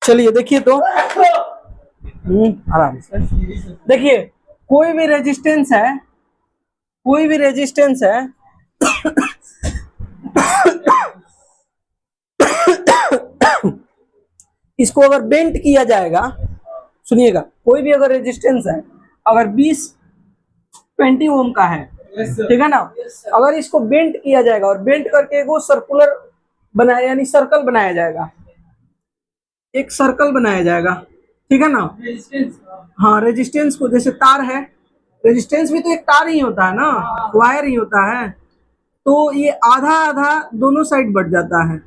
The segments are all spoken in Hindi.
चलिए देखिए तो आराम से देखिए, कोई भी रेजिस्टेंस है, कोई भी रेजिस्टेंस है इसको अगर बेंट किया जाएगा, सुनिएगा, कोई भी अगर रेजिस्टेंस है, अगर 20 ओम का है, ठीक है ना, अगर इसको बेंट किया जाएगा और बेंट करके वो सर्कुलर बनाया, यानी सर्कल बनाया जाएगा, एक सर्कल बनाया जाएगा, ठीक है ना। हाँ, रेजिस्टेंस को, जैसे तार है, रेजिस्टेंस भी तो एक तार ही होता है ना, वायर ही होता है। तो ये आधा आधा दोनों साइड बढ़ जाता है,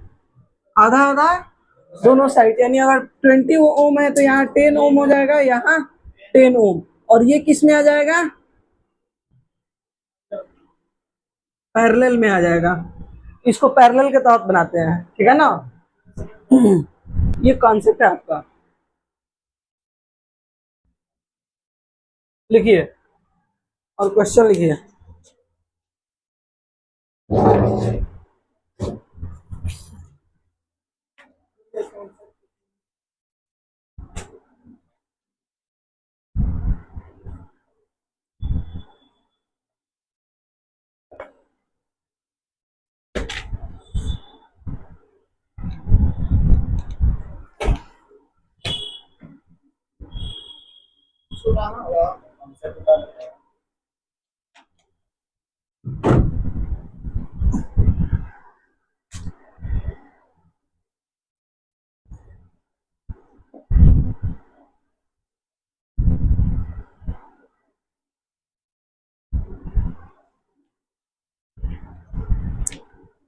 आधा आधा दोनों साइड, यानी अगर 20 ओम है तो यहाँ 10 ओम हो जाएगा, यहाँ 10 ओम, और ये किस में आ जाएगा, पैरेलल में आ जाएगा। इसको पैरेलल के तहत बनाते हैं, ठीक है ना। ये कॉन्सेप्ट है आपका। लिखिए और क्वेश्चन लिखिए।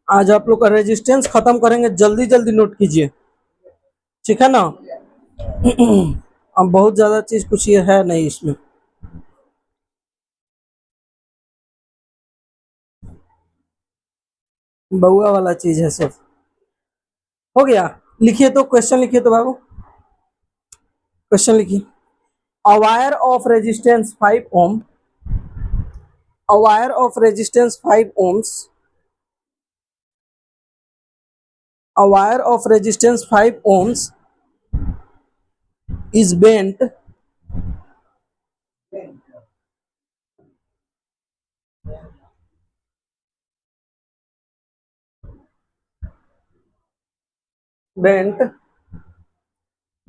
आज आप लोग का रेजिस्टेंस खत्म करेंगे, जल्दी जल्दी नोट कीजिए, ठीक है ना। अब बहुत ज्यादा चीज कुछ ये है नहीं इसमें, बउआ वाला चीज है सब। हो गया, लिखिए तो, क्वेश्चन लिखिए तो बाबू, क्वेश्चन लिखिए। A wire of resistance 5 ohm, a wire of resistance 5 ohms, a wire of resistance 5 ohms is bent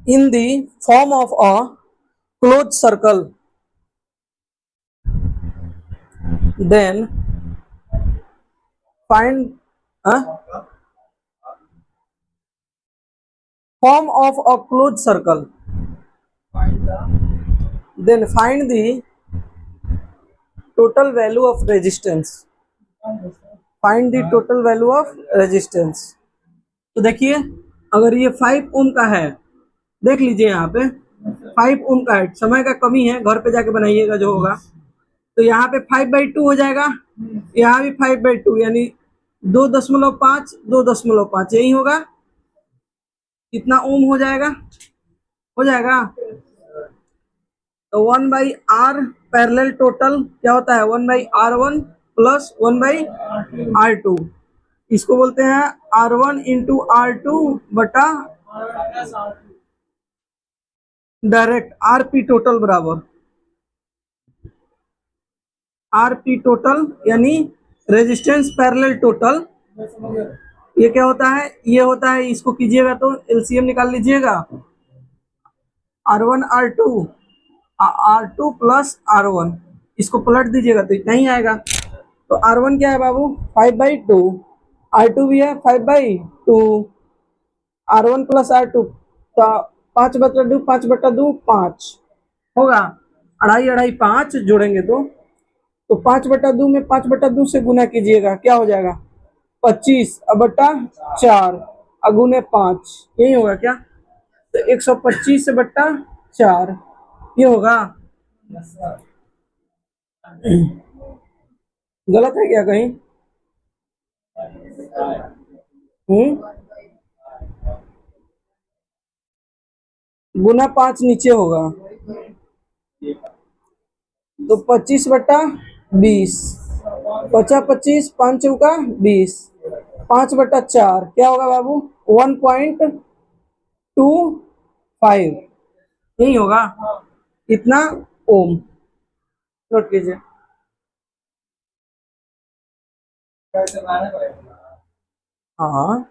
in the form of a closed circle, then find form of a closed circle, then find the total value of resistance, find the total value of resistance। तो देखिए, अगर ये 5 ओम का है, देख लीजिए यहाँ पे 5 ओम का है, समय का कमी है, घर पे जाके बनाइएगा जो होगा। तो यहाँ पे 5/2 हो जाएगा, यहाँ भी 5/2, यानी 2.5 2.5 यही होगा, कितना ओम हो जाएगा, हो जाएगा। तो 1/r पैरेलल टोटल क्या होता है, 1/r1 प्लस 1/r2, इसको बोलते हैं R1 इंटू R2 बटा डायरेक्ट RP टोटल बराबर RP टोटल, यानी रेजिस्टेंस पैरेलल टोटल। ये क्या होता है, ये होता है, इसको कीजिएगा तो एलसीएम निकाल लीजिएगा, R1 R2 प्लस R1, इसको पलट दीजिएगा तो इतना ही आएगा। तो R1 क्या है बाबू, 5/2, R2 भी है 5/2, R1 प्लस R2, तो 5/2 5/2 5 होगा, अढ़ाई अढ़ाई 5 जोड़ेंगे तो 5/2 में 5/2 से गुना कीजिएगा, क्या हो जाएगा 25 बटा 4 अगुने 5, यही होगा क्या, तो 125 बटा 4 ये होगा। गलत है क्या कहीं, गुना 5 नीचे होगा, तो 25/20 बचा 25, 5 चौका 20, 5/4 क्या होगा बाबू? 1.25 यही होगा, इतना ओम। नोट कीजिए। हाँ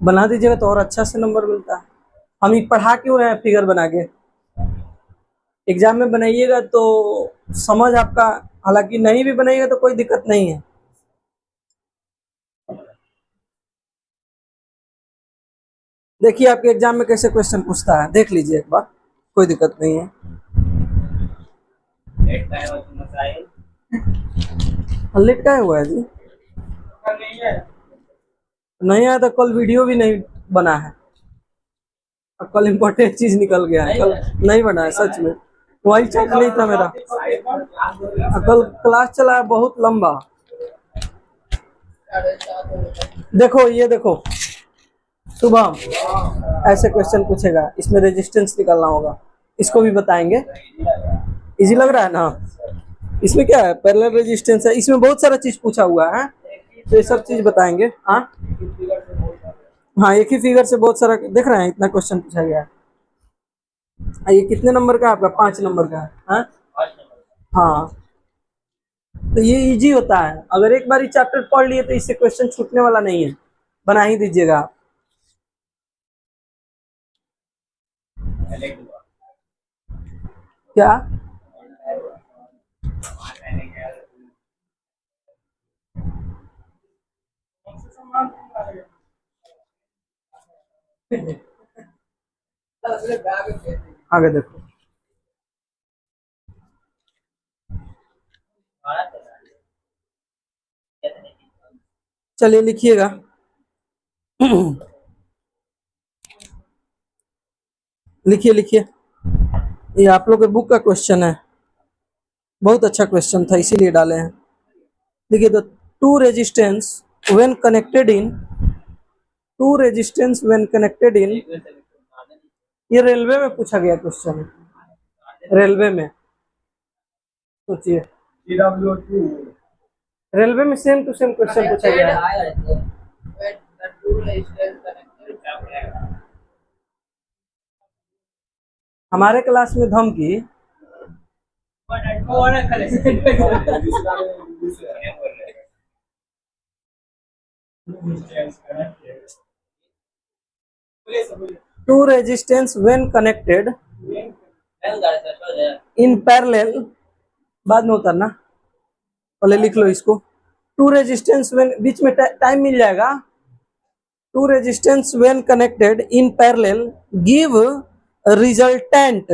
बना दीजिएगा तो और अच्छा से नंबर मिलता है। हम ये पढ़ा क्यों रहे हैं फिगर बना के? एग्जाम में बनाइएगा तो समझ आपका, हालांकि नहीं भी बनाइएगा तो कोई दिक्कत नहीं है। देखिए आपके एग्जाम में कैसे क्वेश्चन पूछता है, देख लीजिए एक बार, कोई दिक्कत नहीं है। लेट का हुआ है जी? नहीं आया तो कल वीडियो भी नहीं बना है, अब कल इम्पोर्टेंट चीज निकल गया है, कल नहीं बना है सच में, वही चार्ज नहीं था मेरा। कल क्लास चला है बहुत लंबा। देखो ये देखो शुभम, ऐसे क्वेश्चन पूछेगा, इसमें रेजिस्टेंस निकालना होगा, इसको भी बताएंगे। इजी लग रहा है ना? इसमें क्या है, पैरेलल रेजिस्टेंस है, इसमें बहुत सारा चीज पूछा हुआ है, तो ये सब चीज बताएंगे। हाँ हाँ, एक ही फिगर से बहुत सारा, देख रहे हैं इतना क्वेश्चन पूछा गया है। ये कितने नंबर का है आपका? 5 नंबर का है। हाँ हाँ, तो ये इजी होता है, अगर एक बार ये चैप्टर पढ़ लिए तो इससे क्वेश्चन छूटने वाला नहीं है, बना ही दीजिएगा आप। क्या? आगे देखो, चलिए लिखिएगा। लिखिए लिखिए, ये आप लोग के बुक का क्वेश्चन है, बहुत अच्छा क्वेश्चन था इसीलिए डाले हैं। देखिए, the two resistance when connected in, two resistance when connected in, ये रेलवे में पूछा गया क्वेश्चन है, रेलवे में, सोचिए रेलवे में सेम टू सेम क्वेश्चन पूछा गया है। हमारे क्लास में धमकी, two resistance when connected in parallel, बाद में उतरना, पहले लिख लो इसको। टू रेजिस्टेंस व्हेन, बीच में टाइम मिल जाएगा। Two resistance when connected in parallel give resultant,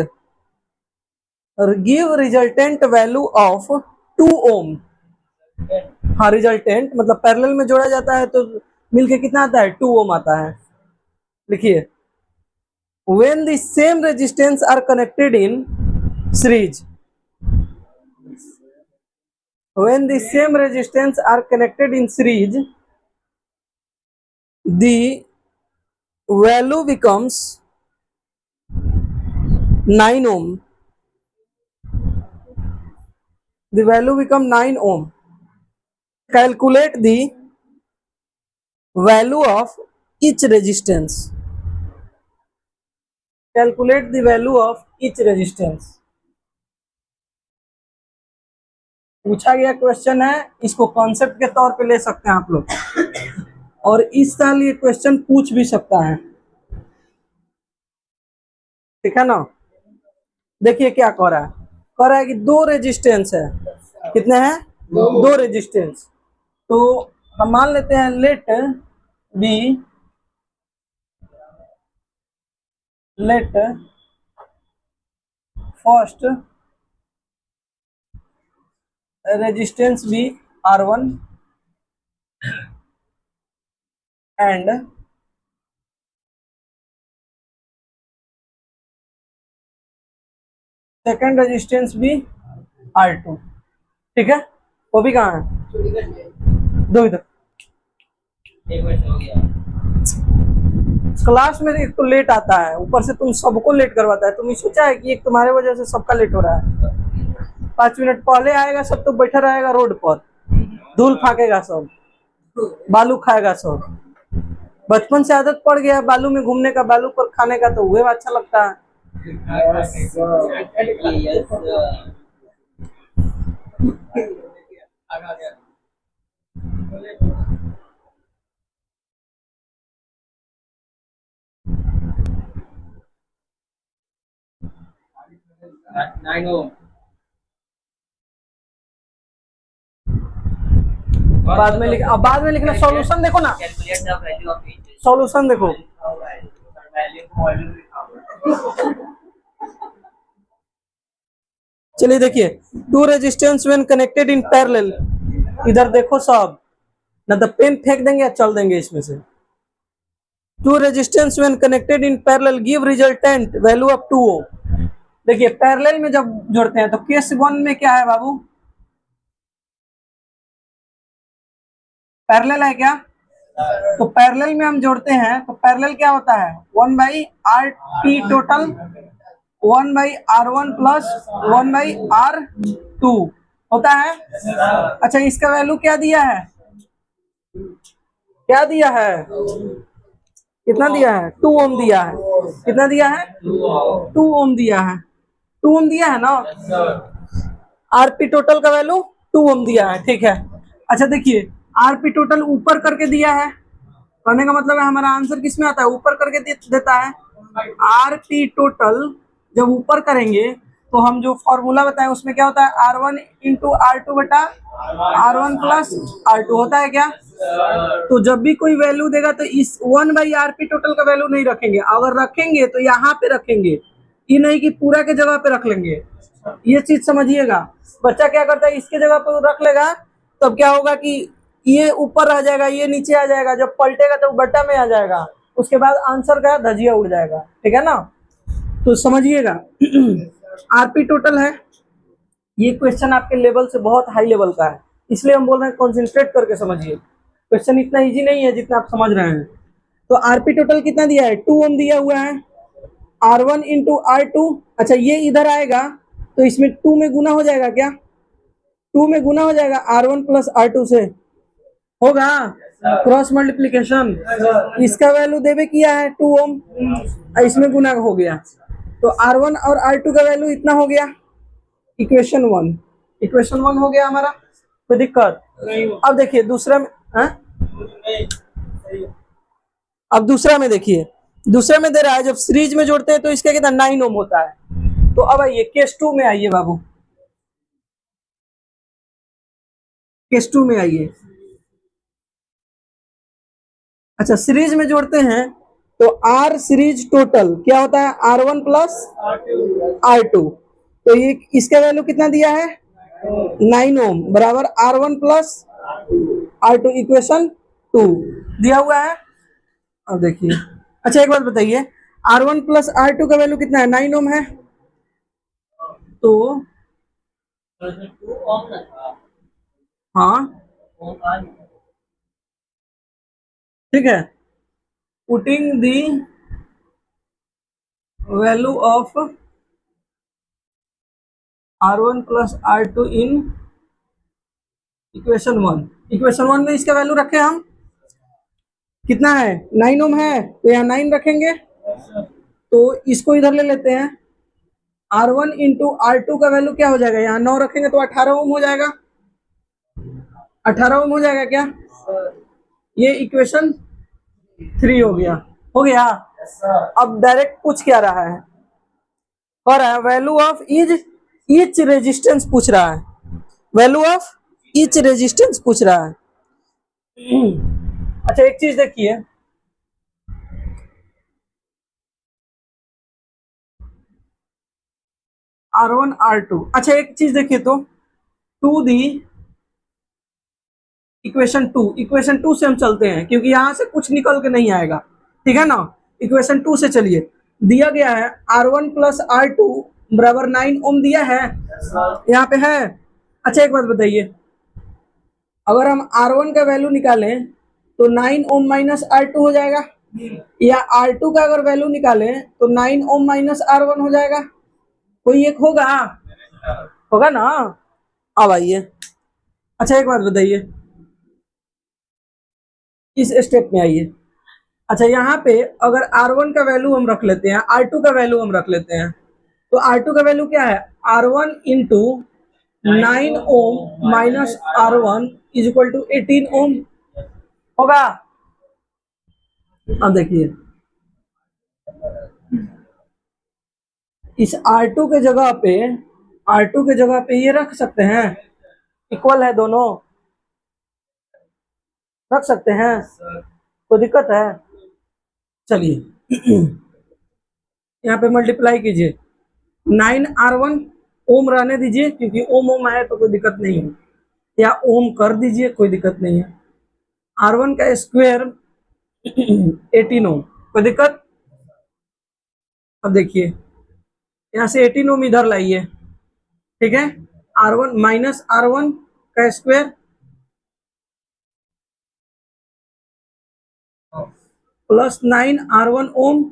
give resultant value of 2 ohm. हाँ, रिजल्टेंट मतलब पैरेलल में जोड़ा जाता है तो मिलके कितना आता है? 2 ओम आता है। लिखिए, when the same resistance are connected in series, when the same resistance are connected in series, the value becomes 9 ohm, the value become 9 ohm. Calculate the value of each resistance, calculate the value of each resistance। पूछा गया क्वेश्चन है, इसको कॉन्सेप्ट के तौर पे ले सकते हैं आप लोग, और इस साल ये क्वेश्चन पूछ भी सकता है, ठीक है ना? देखिए क्या कह रहा है, कह रहा है कि 2 रेजिस्टेंस है, कितने हैं? 2 रेजिस्टेंस। तो हम मान लेते हैं let be, let first resistance be R1 and second resistance be R2, ठीक है? वो भी कहाँ है? दो इधर, क्लास में एक तो लेट आता है, ऊपर से तुम सबको लेट करवाता है। तुमने सोचा है कि एक तुम्हारे वजह से सबका लेट हो रहा है। 5 मिनट पहले आएगा सब, तो बैठा रहेगा रोड पर, धूल फाकेगा सब, बालू खाएगा सब। बचपन से आदत पड़ गया बालू में घूमने का, बालू पर खाने का, तो वह अच्छा लगता है। बाद में लिखना, सॉल्यूशन देखो ना, सॉल्यूशन देखो। चलिए देखिए, two resistance when connected in parallel, इधर देखो सब, ना तो पेन फेंक देंगे या चल देंगे इसमें से। Two resistance when connected in parallel give resultant value of 2 ohm. देखिए पैरेलल में जब जोड़ते हैं तो केस 1 में क्या है बाबू, पैरेलल है क्या? तो पैरेलल में हम जोड़ते हैं तो पैरेलल क्या होता है, 1/RT total 1/R1 plus 1/R2 होता है। अच्छा इसका वैल्यू क्या दिया है, क्या दिया है, कितना दिया है, 2 ओम दिया है। कितना दिया है, 2 ओम दिया है, 2 ओम दिया है ना। आरपी टोटल का वैल्यू 2 ओम दिया है, ठीक है। अच्छा देखिए आरपी टोटल ऊपर करके दिया है, कहने का मतलब है हमारा आंसर किस में आता है, ऊपर करके देता है। आरपी टोटल जब ऊपर करेंगे तो हम जो फॉर्मूला बताएं उसमें क्या होता है, R1 इंटू R2 बटा R1 प्लस R2 होता है क्या। तो जब भी कोई वैल्यू देगा तो इस 1/RP टोटल का वैल्यू नहीं रखेंगे, अगर रखेंगे तो यहाँ पे रखेंगे, ये नहीं कि पूरा के जगह पे रख लेंगे। ये चीज समझिएगा, बच्चा क्या करता है इसके जगह पे रख लेगा, तब क्या होगा कि ये ऊपर रह जाएगा, ये नीचे आ जाएगा, जब पलटेगा तो बट्टा में आ जाएगा, उसके बाद आंसर का धजिया उड़ जाएगा, ठीक है ना। तो समझिएगा आरपी टोटल है, ये क्वेश्चन आपके लेवल से बहुत हाई लेवल का है, इसलिए हम बोल रहे हैं कॉन्सेंट्रेट करके समझिए, क्वेश्चन इतना इजी नहीं है जितना आप समझ रहे हैं। तो आरपी टोटल कितना दिया है, 2 ओम दिया हुआ है, R1 इंटू R2। अच्छा ये इधर आएगा तो इसमें 2 में गुना हो जाएगा क्या, 2 में गुना हो जाएगा R1 प्लस R2 से, होगा क्रॉस मल्टीप्लीकेशन। इसका वैल्यू देवे किया है 2 ओम, इसमें गुना हो गया, तो R1 और R2 का वैल्यू इतना हो गया, इक्वेशन 1, इक्वेशन 1 हो गया हमारा, कोई दिक्कत। अब देखिए दूसरा में, अब दूसरा में देखिए, दूसरे में दे रहा है जब सीरीज में जोड़ते हैं तो इसका कितना 9 ओम होता है। तो अब आइए केस 2 में आइए बाबू, केस 2 में आइए। अच्छा सीरीज में जोड़ते हैं तो आर सीरीज टोटल क्या होता है, R1 प्लस R2, तो ये इसका वैल्यू कितना दिया है 9 ओम बराबर R1 प्लस R2 इक्वेशन 2 दिया हुआ है। अब देखिए, अच्छा एक बात बताइए, R1 प्लस R2 का वैल्यू कितना है, 9 ओम है, तो हाँ ठीक है, putting the value of R1 plus R2 in equation 1, equation 1 में इसका वैल्यू रखे हम, कितना है 9 ओम है, तो यहाँ 9 रखेंगे, तो इसको इधर ले लेते हैं, R1 इंटू R2 का वैल्यू क्या हो जाएगा, यहाँ 9 रखेंगे तो 18 ओम हो जाएगा, 18 ओम हो जाएगा क्या, ये इक्वेशन 3 हो गया, हो गया। अब डायरेक्ट पूछ क्या रहा है, और वैल्यू ऑफ ईच रेजिस्टेंस पूछ रहा है, वैल्यू ऑफ ईच रेजिस्टेंस पूछ रहा है। अच्छा एक चीज देखिए, R1 R2, अच्छा एक चीज देखिए तो टू दी इक्वेशन 2, इक्वेशन 2 से हम चलते हैं क्योंकि यहां से कुछ निकल के नहीं आएगा, ठीक है ना। इक्वेशन 2 से चलिए, दिया गया है R1 प्लस R2 बराबर 9 ओम दिया है, यहाँ पे है। अच्छा एक बात बताइए, अगर हम R1 का वैल्यू निकालें तो 9 ओम माइनस R2 हो जाएगा, या R2 का अगर वैल्यू निकाले तो 9 ओम माइनस R1 हो जाएगा, कोई एक होगा, होगा ना। अब आइए, अच्छा एक बात बताइए, इस स्टेप में आइए। अच्छा यहाँ पे अगर R1 का वैल्यू हम रख लेते हैं, R2 का वैल्यू हम रख लेते हैं, तो R2 का वैल्यू क्या है, R1 into 9 ohm minus R1 is equal to 18 ohm होगा। अब देखिए इस R2 के जगह पे, R2 के जगह पे ये रख सकते हैं, इक्वल है दोनों, रख सकते हैं, कोई दिक्कत है। चलिए यहाँ पे मल्टीप्लाई कीजिए, 9R1 ओम रहने दीजिए क्योंकि ओम ओम है तो कोई दिक्कत नहीं है, या ओम कर दीजिए कोई दिक्कत नहीं है। R1 का स्क्वायर 18 ओम, कोई दिक्कत। अब देखिए यहाँ से 18 ओम इधर लाइए, ठीक है, R1 माइनस R1 का स्क्वायर प्लस 9R1 ओम,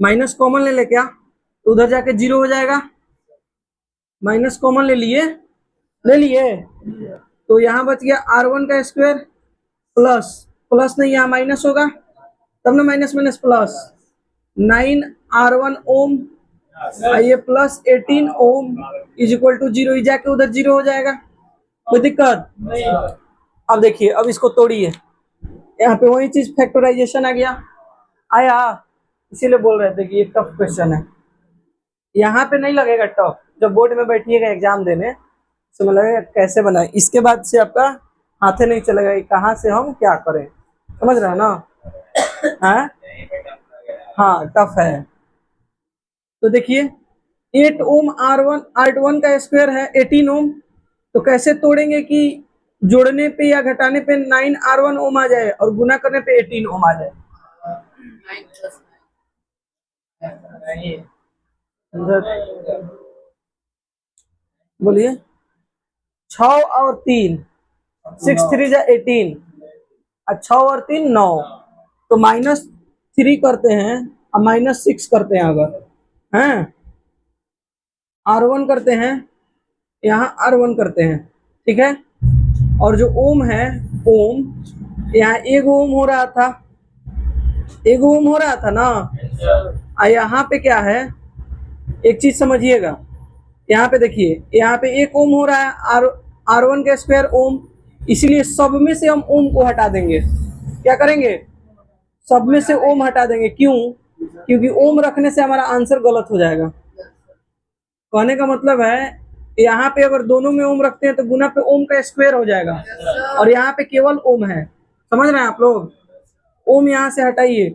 माइनस कॉमन ले ले क्या, तो उधर जाके जीरो हो जाएगा, माइनस कॉमन ले लिए, ले लिए, तो यहाँ बच गया R1 का स्क्वायर प्लस, प्लस नहीं यहाँ माइनस होगा, तब ना minus minus plus, 9R1 ohm, ये plus 18 ohm is equal to zero, जाके उधर जीरो हो जाएगा, कोई दिक्कत। अब देखिए अब इसको तोड़िए, यहाँ पे वही चीज फैक्टराइजेशन आ गया, आया, इसीलिए बोल रहे थे कि ये टफ क्वेश्चन है। यहाँ पे नहीं लगेगा टफ, जब बोर्ड में बैठिएगा एग्जाम देने तो मैं लगेगा कैसे बनाए, इसके बाद से आपका हाथे नहीं चलेगा कि कहाँ से हम क्या करें, समझ रहे हैं ना। हाँ हाँ टफ है। तो देखिए 8 ओम R1 का स्क्वायर है 18 ओम, तो कैसे तोड़ेंगे कि जोड़ने पे या घटाने पे 9R1 ओम आ जाए और गुना करने पे 18 ओम आ जाए। बोलिए, 6 और 3, 6 3 जा 18, 6 और 3 9, तो -3 करते हैं और -6 करते हैं, अगर हैं R1 करते हैं, यहाँ R1 करते हैं, ठीक है, और जो ओम है, ओम यहाँ 1 ओम हो रहा था, 1 ओम हो रहा था ना, यहाँ पे क्या है, एक चीज समझिएगा, यहाँ पे देखिए, यहाँ पे 1 ओम हो रहा है, R1 का स्क्वायर ओम, इसलिए सब में से हम ओम को हटा देंगे, क्या करेंगे, सब में से ओम हटा देंगे, क्यों, क्योंकि ओम रखने से हमारा आंसर गलत हो जाएगा। कहने का मतलब है यहाँ पे अगर दोनों में ओम रखते हैं तो गुना पे ओम का स्क्वायर हो जाएगा, और यहाँ पे केवल ओम है, समझ रहे हैं आप लोग, ओम यहाँ से हटाइए,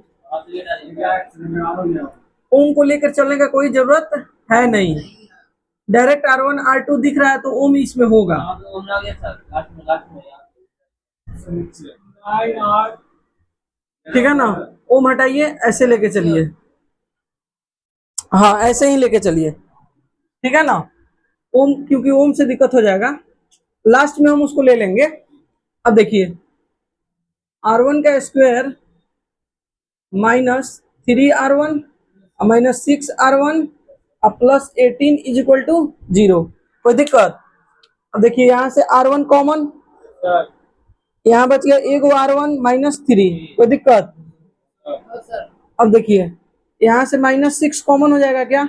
ओम को लेकर चलने का कोई जरूरत है नहीं, डायरेक्ट R1 R2 दिख रहा है तो ओम इसमें होगा, ठीक है ना, ओम हटाइए, ऐसे लेके चलिए, हाँ ऐसे ही लेके चलिए, ठीक है ना, ओम क्योंकि ओम से दिक्कत हो जाएगा, लास्ट में हम उसको ले लेंगे। अब देखिए R1 का square -3R1 -6R1 plus 18 is equal to 0, कोई दिक्कत। अब देखिए यहाँ से R1 कॉमन, यहाँ बच गया 1 R1 -3, कोई दिक्कत। अब देखिए यहाँ से -6 कॉमन हो जाएगा क्या,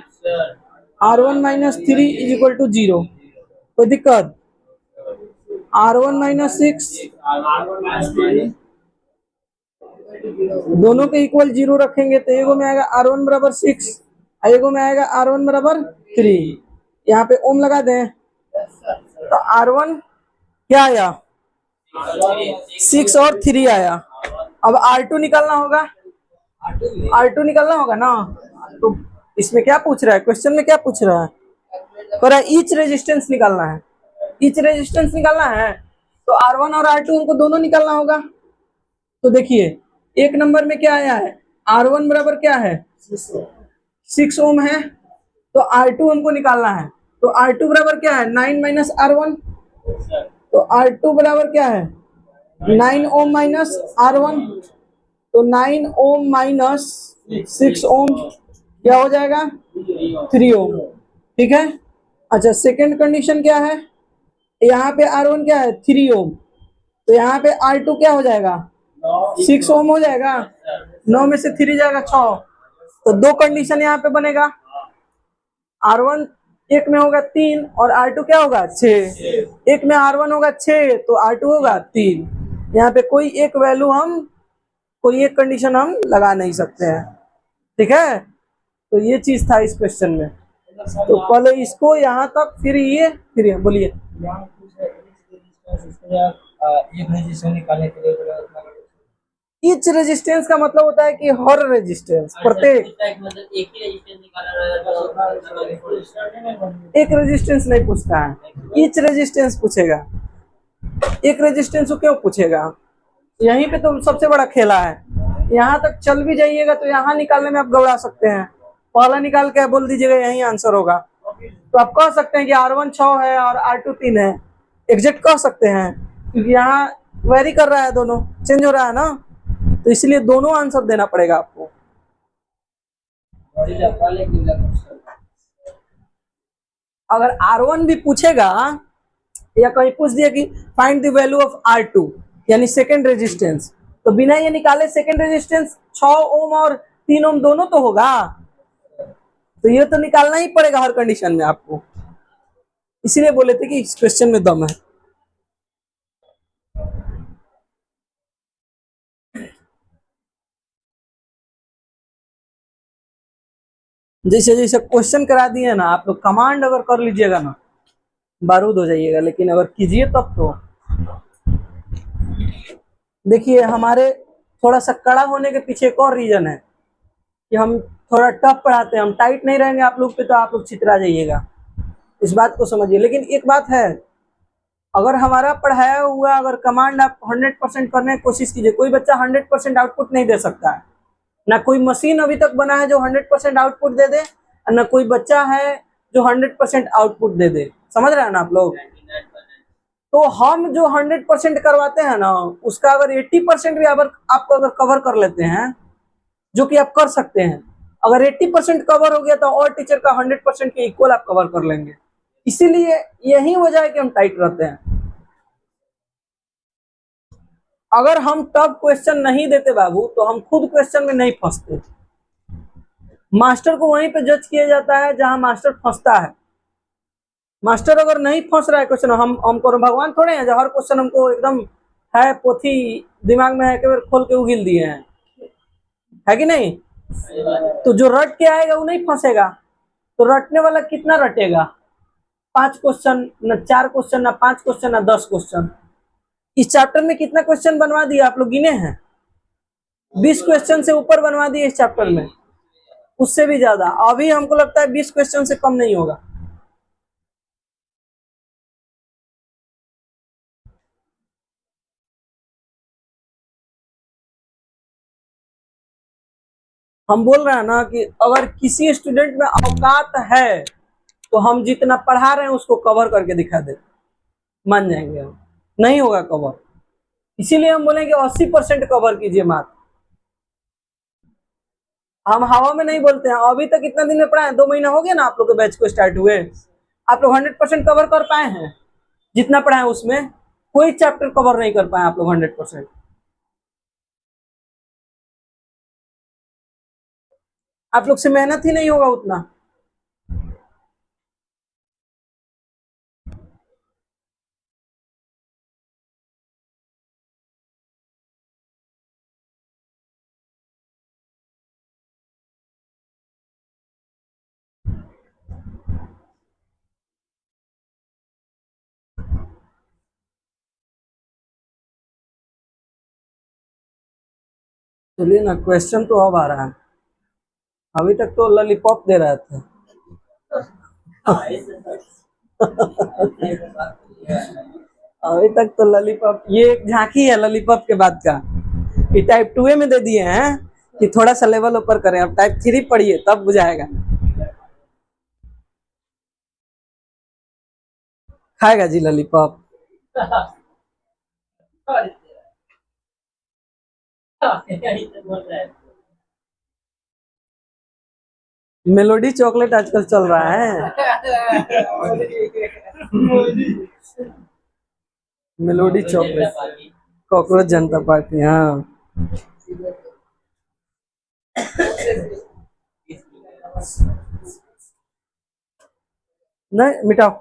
R1 -3 इज इक्वल टू 0, कोई दिक्कत। R1 -6 दोनों के इक्वल 0 रखेंगे तो एगो में आएगा R1 बराबर 6, एगो में आएगा R1 बराबर 3, यहाँ पे ओम लगा दें, तो R1 क्या आया, 6 और 3 आया। अब R2 निकालना होगा, R2 निकालना होगा ना, तो इसमें क्या पूछ रहा है, क्वेश्चन में क्या पूछ रहा है, कह रहा है ईच रेजिस्टेंस निकालना है, ईच रेजिस्टेंस निकालना है, तो R1 और R2 हमको दोनों निकालना होगा। तो देखिए एक नंबर में क्या आया है, R1 बराबर क्या है 6 ओम है, तो R2 हमको निकालना है, तो R2 बराबर क्या है 9 - R1, तो R2 बराबर क्या है 9 ओम माइनस R1, तो 9 ओम माइनस 6 ओम क्या हो जाएगा? 3 ओम। ठीक है। अच्छा, सेकेंड कंडीशन क्या है? यहाँ पे R1 क्या है? 3 ओम, तो यहाँ पे R2 क्या हो जाएगा? 6 ओम हो जाएगा। 9 में से 3 जाएगा 6, तो दो कंडीशन यहाँ पे बनेगा। R1 एक में होगा 3 और R2 क्या होगा? 6। एक में R1 होगा 6 तो R2 होगा 3। यहाँ पे कोई एक कंडीशन हम लगा नहीं सकते हैं। ठीक है, तो ये चीज था इस क्वेश्चन में। तो पहले इसको यहाँ तक, फिर ये बोलिए। ईच रेजिस्टेंस का मतलब होता है कि हर रेजिस्टेंस, प्रत्येक। एक रेजिस्टेंस नहीं पूछता है, ईच रेजिस्टेंस पूछेगा। एक रेजिस्टेंस को क्यों पूछेगा? यहीं पे तो सबसे बड़ा खेला है। यहाँ तक चल भी जाइएगा तो यहाँ निकालने में आप घबरा सकते हैं। पहला निकाल के बोल दीजिएगा यही आंसर होगा, तो आप कह सकते हैं कि R1 6 है और R2 3 है, एग्जैक्ट कह सकते हैं, क्योंकि यहाँ वेरी कर रहा है, दोनों चेंज हो रहा है ना, तो इसलिए दोनों आंसर देना पड़ेगा आपको। अगर R1 भी पूछेगा या कहीं पूछ दिया कि find the value of R2 यानी सेकेंड रेजिस्टेंस, तो बिना ये निकाले सेकेंड रेजिस्टेंस 6 ओम और 3 ओम दोनों तो होगा, तो ये तो निकालना ही पड़ेगा हर कंडीशन में आपको। इसीलिए बोले थे कि इस क्वेश्चन में दम है। जैसे जैसे क्वेश्चन करा दिए ना, आप लोग कमांड अगर कर लीजिएगा ना, बारूद हो जाइएगा, लेकिन अगर कीजिए तब तो। देखिए, हमारे थोड़ा सा कड़ा होने के पीछे एक और रीजन है कि हम थोड़ा टफ पढ़ाते हैं। हम टाइट नहीं रहेंगे आप लोग पे तो आप लोग छितरा जाइएगा, इस बात को समझिए। लेकिन एक बात है, अगर हमारा पढ़ाया हुआ अगर कमांड आप 100% करने की कोशिश कीजिए। कोई बच्चा 100% आउटपुट नहीं दे सकता है, ना कोई मशीन अभी तक बना है जो 100% आउटपुट दे दे, और ना कोई बच्चा है जो 100% आउटपुट दे दे। समझ रहे हैं ना आप लोग? तो हम जो 100% करवाते हैं ना, उसका अगर 80% भी अगर आप अगर कवर कर लेते हैं, जो कि आप कर सकते हैं, अगर 80% कवर हो गया तो और टीचर का 100% के इक्वल आप कवर कर लेंगे। इसीलिए यही वजह है कि हम टाइट रहते हैं। अगर हम टफ क्वेश्चन नहीं देते बाबू, तो हम खुद क्वेश्चन में नहीं फंसते। मास्टर को वहीं पे जज किया जाता है जहां मास्टर फंसता है। मास्टर अगर नहीं फंस रहा है क्वेश्चन, हमको भगवान थोड़े हैं जो हर क्वेश्चन हमको एकदम है पोथी दिमाग में है कि खोल के उगिल दिए हैं, है कि नहीं? तो जो रट के आएगा वो नहीं फंसेगा। तो रटने वाला कितना रटेगा? 5 क्वेश्चन, न 4 क्वेश्चन, ना 5 क्वेश्चन, ना 10 क्वेश्चन। इस चैप्टर में कितना क्वेश्चन बनवा दिया आप लोग गिने हैं? 20 क्वेश्चन से ऊपर बनवा दिए इस चैप्टर में, उससे भी ज्यादा। अभी हमको लगता है 20 क्वेश्चन से कम नहीं होगा। हम बोल रहे हैं ना कि अगर किसी स्टूडेंट में औकात है तो हम जितना पढ़ा रहे हैं उसको कवर करके दिखा दे, मान जाएंगे हम। नहीं होगा कवर, इसीलिए हम बोलेंगे 80% कवर कीजिए मात्र। हम हवा में नहीं बोलते हैं। अभी तक कितना दिन में पढ़ाए? 2 महीना हो गया ना आप लोग के बैच को स्टार्ट हुए। आप लोग 100% कवर कर पाए हैं? जितना पढ़ाए उसमें कोई चैप्टर कवर नहीं कर पाए आप लोग 100%। आप लोग से मेहनत ही नहीं होगा उतना। चलिए ना, क्वेश्चन तो अब आ रहा है। अभी तक तो लॉलीपॉप दे रहे थे। अभी तक तो लॉलीपॉप, ये एक झांकी है लॉलीपॉप के बाद का। ये टाइप 2 में दे दिए हैं कि थोड़ा सा लेवल ऊपर करें। अब टाइप 3 पढ़िए तब बुझाएगा। खाएगा जी लॉलीपॉप। मेलोडी चॉकलेट आजकल चल रहा है। मेलोडी चॉकलेट, कॉकरोच जनता पार्टी, हाँ। नहीं मिटाओ,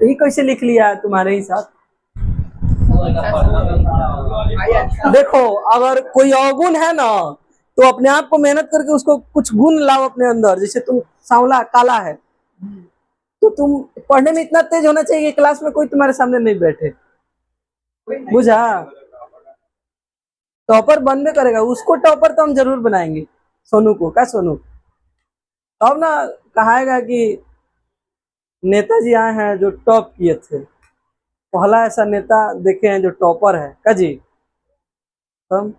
ये कैसे लिख लिया है तुम्हारे ही साथ। देखो, अगर कोई अवगुण है ना, तो अपने आप को मेहनत करके उसको कुछ गुण लाओ अपने अंदर। जैसे तुम सांवला काला है, तो तुम पढ़ने में इतना तेज होना चाहिए कि क्लास में कोई तुम्हारे सामने नहीं बैठे, बुझा। टॉपर बनने करेगा, उसको टॉपर तो हम जरूर बनाएंगे, सोनू को। क्या सोनू, तब ना कहाएगा कि नेताजी आए हैं जो टॉप किए थे, पहला ऐसा नेता देखे हैं जो टॉपर है। का जी, तब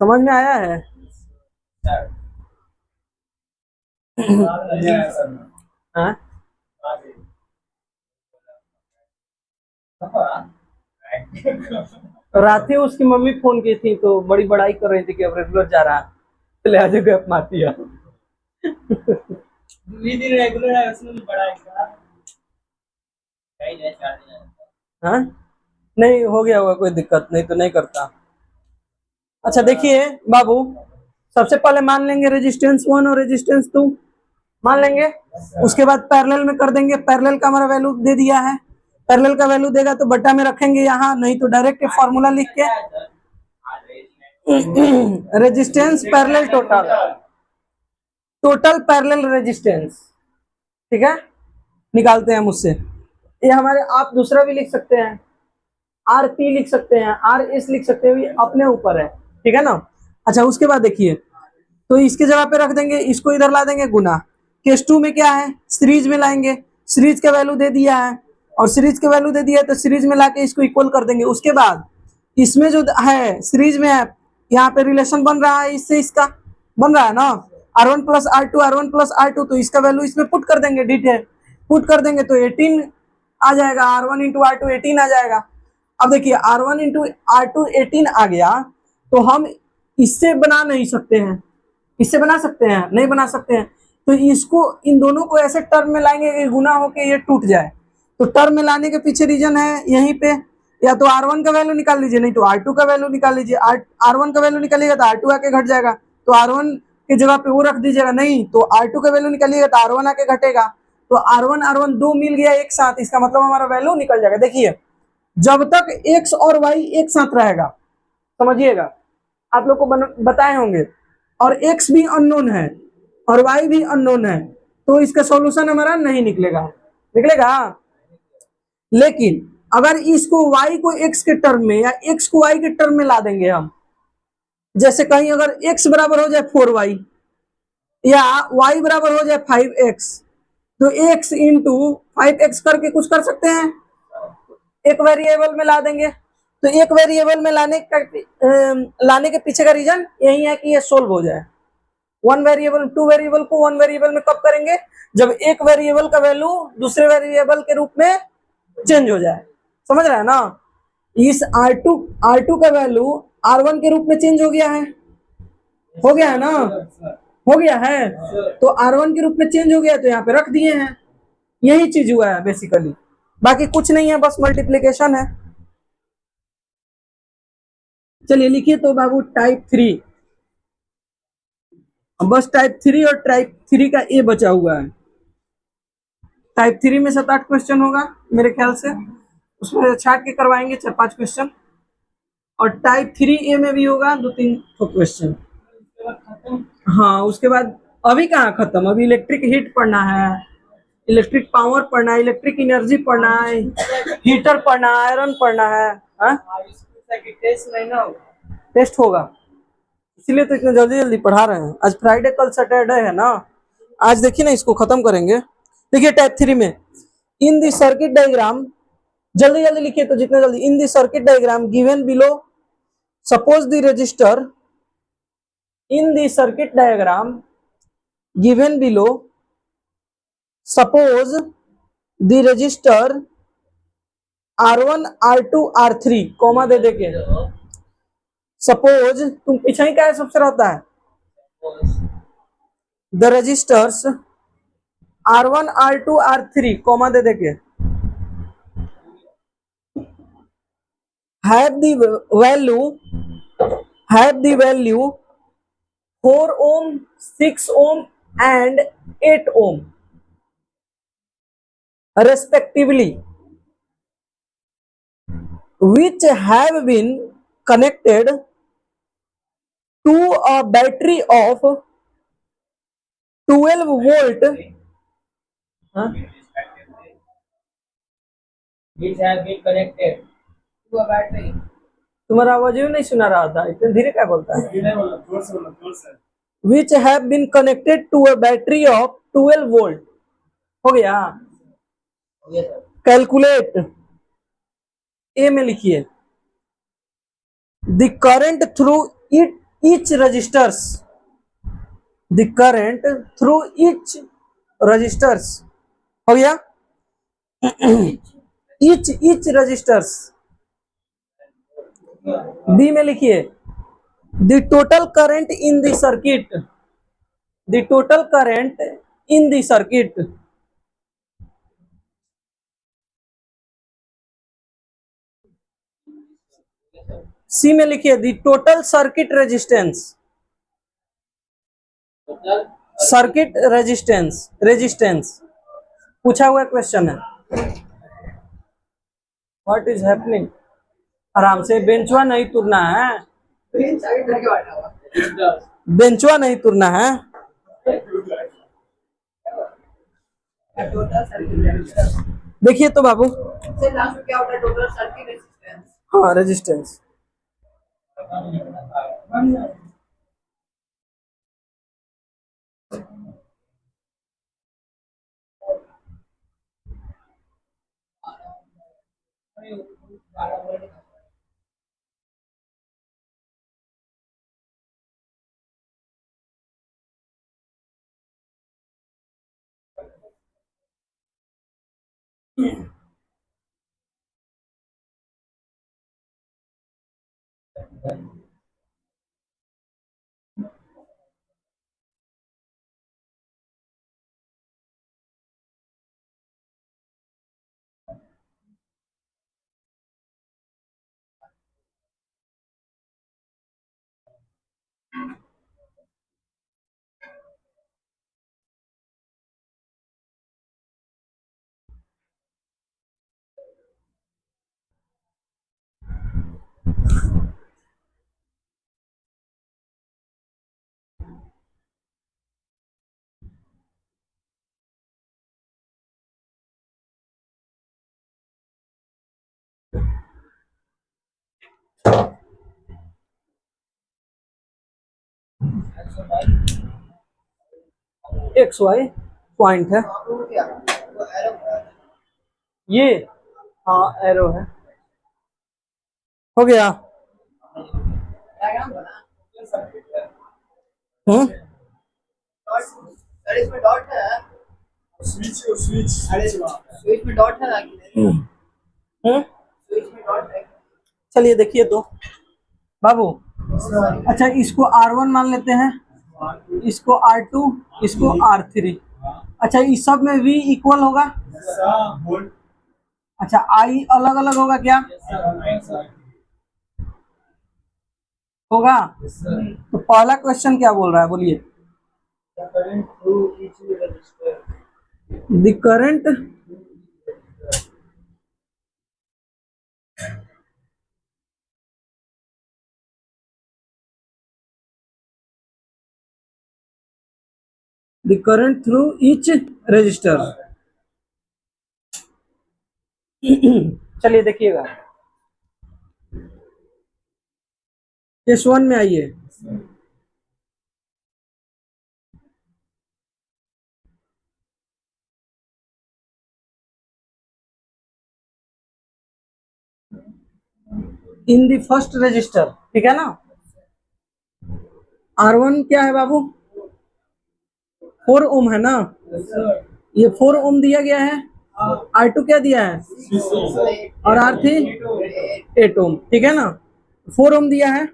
समझ में आया है। हाँ? रात ही उसकी मम्मी फोन की थी तो बड़ी बड़ाई कर रही थी कि अब रेगुलर जा रहा है, लिहाजा गैप मार दिया। रेगुलर है उसमें बड़ा हाँ, नहीं हो गया होगा, कोई दिक्कत नहीं तो नहीं करता। अच्छा देखिए बाबू, सबसे पहले मान लेंगे रेजिस्टेंस 1 और रेजिस्टेंस 2 मान लेंगे। उसके बाद पैरेलल में कर देंगे। पैरेलल का हमारा वैल्यू दे दिया है, पैरेलल का वैल्यू देगा तो बट्टा में रखेंगे यहाँ, नहीं तो डायरेक्ट फॉर्मूला लिख के resistance parallel total, total parallel resistance, ठीक है, निकालते हैं मुझसे। ये हमारे, आप दूसरा भी लिख सकते हैं, आर पी लिख सकते हैं, आर एस लिख सकते हैं, अपने ऊपर है, ठीक है ना। अच्छा उसके बाद देखिए, तो इसके जगह पे रख देंगे, इसको इधर ला देंगे गुना। केस 2 में क्या है, सीरीज में लाएंगे, सीरीज का वैल्यू दे दिया है, और सीरीज का वैल्यू दे दिया है तो सीरीज में लाके इसको इक्वल कर देंगे। उसके बाद इसमें जो है सीरीज में है, यहाँ पे रिलेशन बन रहा है, इससे इसका बन रहा है ना, R1 plus R2, R1 plus R2, तो इसका वैल्यू इसमें पुट कर देंगे, डिटेल पुट कर देंगे तो 18 आ जाएगा, R1 इंटू R2 18 आ जाएगा। अब देखिए R1 इंटू R2 18 आ गया, तो हम इससे बना नहीं सकते हैं, इससे बना सकते हैं, नहीं बना सकते हैं, तो इसको इन दोनों को ऐसे टर्म में लाएंगे कि गुना होके ये टूट जाए। तो टर्म में लाने के पीछे रीजन है यहीं पे, या तो R1 का वैल्यू निकाल लीजिए, नहीं तो R2 का वैल्यू निकाल लीजिए। R1 का वैल्यू निकालिएगा तो R2 आके घट जाएगा, तो R1 की जगह पे वो रख दीजिएगा, नहीं तो R2 का वैल्यू निकालिएगा तो R1 आके घटेगा, तो R1 दो मिल गया एक साथ, इसका मतलब हमारा वैल्यू निकल जाएगा। देखिए जब तक x और y एक साथ रहेगा, समझिएगा, आप लोग को बताए होंगे, और x भी अननोन है और y भी अननोन है, तो इसका सॉल्यूशन हमारा नहीं निकलेगा, निकलेगा। लेकिन अगर इसको y को x के टर्म में या x को y के टर्म में ला देंगे हम, जैसे कहीं अगर x बराबर हो जाए 4y या y बराबर हो जाए 5x, तो x इंटू 5x करके कुछ कर सकते हैं, एक वेरिएबल में ला देंगे। तो एक वेरिएबल में लाने के पीछे का रीजन यही है कि ये सोल्व हो जाए। वन वेरिएबल, टू वेरिएबल को वन वेरिएबल में कब करेंगे, जब एक वेरिएबल का वैल्यू दूसरे वेरिएबल के रूप में चेंज हो जाए, समझ रहा है ना। इस R2 का वैल्यू R1 के रूप में चेंज हो गया है, हो गया है ना, हो गया है, तो R1 के रूप में चेंज हो गया तो यहाँ पे रख दिए हैं, यही चीज हुआ है बेसिकली, बाकी कुछ नहीं है, बस मल्टीप्लीकेशन है। चलिए लिखिए तो बाबू टाइप 3, बस टाइप 3 और टाइप 3 का ए बचा हुआ है। टाइप 3 में 7-8 क्वेश्चन होगा मेरे ख्याल से, उसमें छाट के करवाएंगे 4-5 क्वेश्चन, और टाइप 3A में भी होगा 2-3 क्वेश्चन। हाँ उसके बाद अभी कहाँ खत्म, अभी इलेक्ट्रिक हीट पढ़ना है, इलेक्ट्रिक पावर पढ़ना है, इलेक्ट्रिक एनर्जी पढ़ना है, हीटर पढ़ना है, आयरन पढ़ना है। टेस्ट होगा, इसीलिए तो इतने जल्दी जल्दी पढ़ा रहे हैं। आज फ्राइडे, कल सैटरडे है ना, आज देखिए ना इसको खत्म करेंगे। देखिए टाइप 3 में इन दी सर्किट डायग्राम, जल्दी जल्दी लिखिए तो जितना जल्दी, in the circuit diagram given below, suppose the register in the circuit diagram given below, suppose the register R1 R2 R3 comma दे देके, सपोज तुम पीछे ही क्या है सबसे रहता है, the resistors R1 R2 R3 comma दे देके have the value 4 ohm, 6 ohm and 8 ohm respectively, which have been connected to a battery of 12 volt, huh? Which have been connected to a battery. तुम्हारा आवाज ही नहीं सुना रहा था, इतने धीरे क्या बोलता है, which have been connected to a battery of 12 volt, हो गया, Yes, sir. कैलकुलेट, ए में लिखिए the current through each registers, the current through each registers, हो गया, each registers, बी में लिखिए the total current in the circuit, the total current in the circuit, सी में लिखिए the total circuit resistance, Total circuit resistance पूछा हुआ क्वेश्चन है, व्हाट इज हैपनिंग, आराम से, बेंचवा नहीं तुरना है, resistors. बेंचवा नहीं तुरना है, Total circuit resistance. देखिए तो बाबू, से लास्ट में क्या होता है, टोटल सर्किट रेजिस्टेंस. हाँ रेजिस्टेंस, एक्स वाई पॉइंट है, ये हाँ एरो है, हो गया, हम्म, अरे इसमें डॉट है, स्विच में डॉट है ना कि नहीं? स्विच में डॉट है. चलिए देखिए तो बाबू, अच्छा इसको R1 मान लेते हैं, इसको R2, इसको R3, अच्छा इस सब में V इक्वल होगा, अच्छा I अलग अलग होगा क्या, होगा, तो पहला क्वेश्चन क्या बोल रहा है बोलिए, the current the current through each register, चलिए देखिएगा, केस 1 में आइए, इन द फर्स्ट रजिस्टर, ठीक है ना, R1 क्या है बाबू, 4 ओम है ना, ये 4 ओम दिया गया है, R2 क्या दिया है और R3 8 ओम, ठीक है ना, 4 ओम दिया है।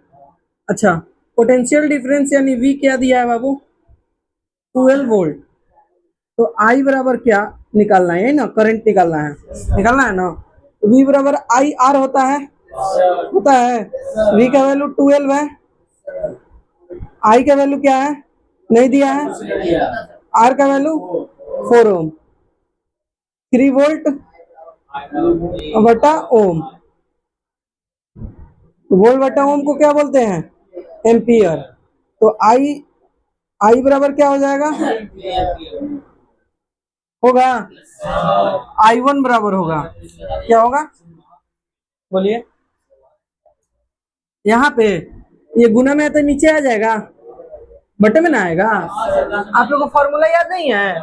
अच्छा, पोटेंशियल डिफरेंस यानी V क्या दिया है बाबू, 12 वोल्ट। तो I बराबर क्या निकालना है ना, करंट निकालना है ना, V बराबर आई आर होता है V का वैल्यू 12 है, I का वैल्यू क्या है नहीं दिया है, R का वैल्यू 4 ओम, 3 वोल्ट बटा ओम, वोल्ट बटा ओम को क्या बोलते हैं एम्पियर। तो आई बराबर क्या हो जाएगा, होगा I1 बराबर होगा, क्या होगा बोलिए, यहाँ पे ये गुना में है तो नीचे आ जाएगा, बटे में ना आएगा। आप लोगों को फॉर्मूला याद नहीं है,